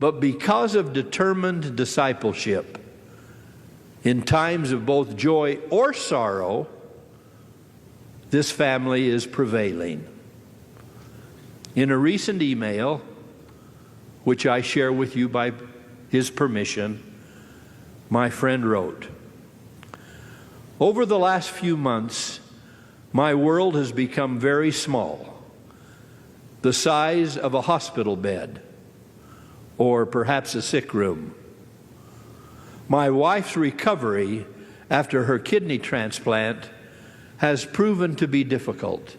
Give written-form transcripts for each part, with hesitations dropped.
But because of determined discipleship, in times of both joy or sorrow, this family is prevailing. In a recent email, which I share with you by his permission, my friend wrote, "Over the last few months, my world has become very small, the size of a hospital bed, or perhaps a sick room. My wife's recovery after her kidney transplant has proven to be difficult,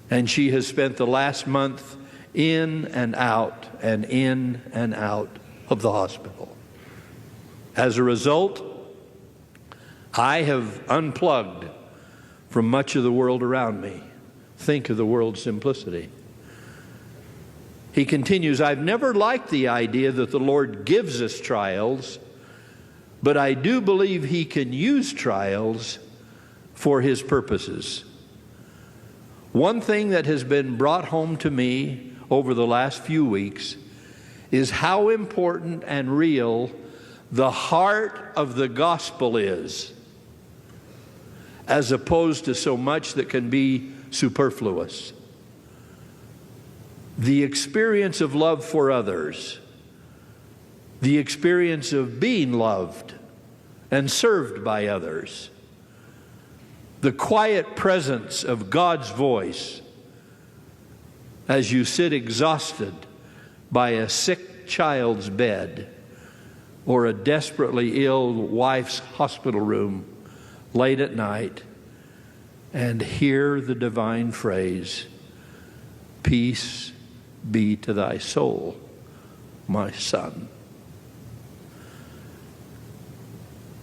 and she has spent the last month in and out and in and out of the hospital. As a result, I have unplugged from much of the world around me. Think of the world's simplicity." He continues, "I've never liked the idea that the Lord gives us trials, but I do believe He can use trials for His purposes. One thing that has been brought home to me over the last few weeks is how important and real the heart of the gospel is, as opposed to so much that can be superfluous. The experience of love for others, the experience of being loved and served by others, the quiet presence of God's voice as you sit exhausted by a sick child's bed or a desperately ill wife's hospital room late at night and hear the divine phrase, 'Peace be to thy soul, my son.'"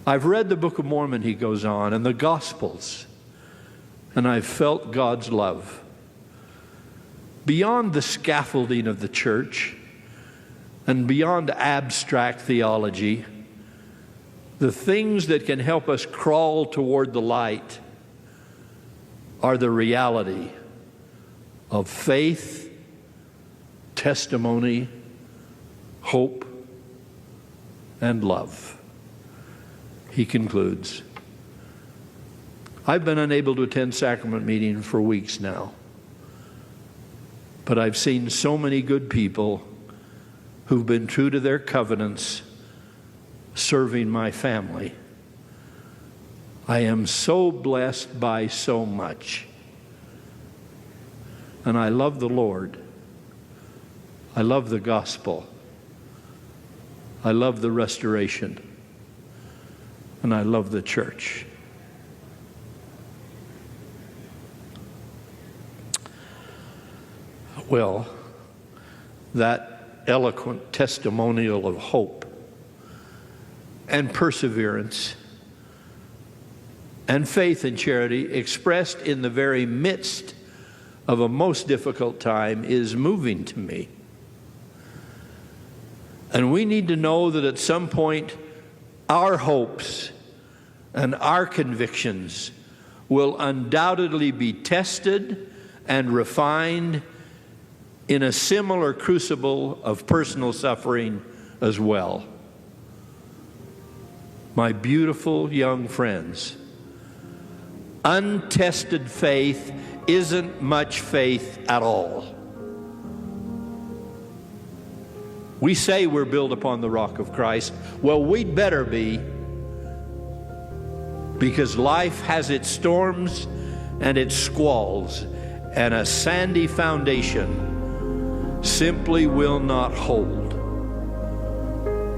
I've read the Book of Mormon, he goes on, and the Gospels, and I've felt God's love. Beyond the scaffolding of the church and beyond abstract theology, the things that can help us crawl toward the light are the reality of faith, testimony, hope, and love. He concludes, "I've been unable to attend sacrament meeting for weeks now, but I've seen so many good people who've been true to their covenants serving my family. I am so blessed by so much. And I love the Lord. I love the gospel. I love the restoration. And I love the church." Well, that eloquent testimonial of hope and perseverance and faith and charity expressed in the very midst of a most difficult time is moving to me. And we need to know that at some point our hopes and our convictions will undoubtedly be tested and refined in a similar crucible of personal suffering as well. My beautiful young friends, untested faith isn't much faith at all. We say we're built upon the rock of Christ. Well, we'd better be, because life has its storms and its squalls, and a sandy foundation simply will not hold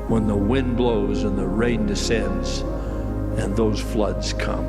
when the wind blows and the rain descends and those floods come.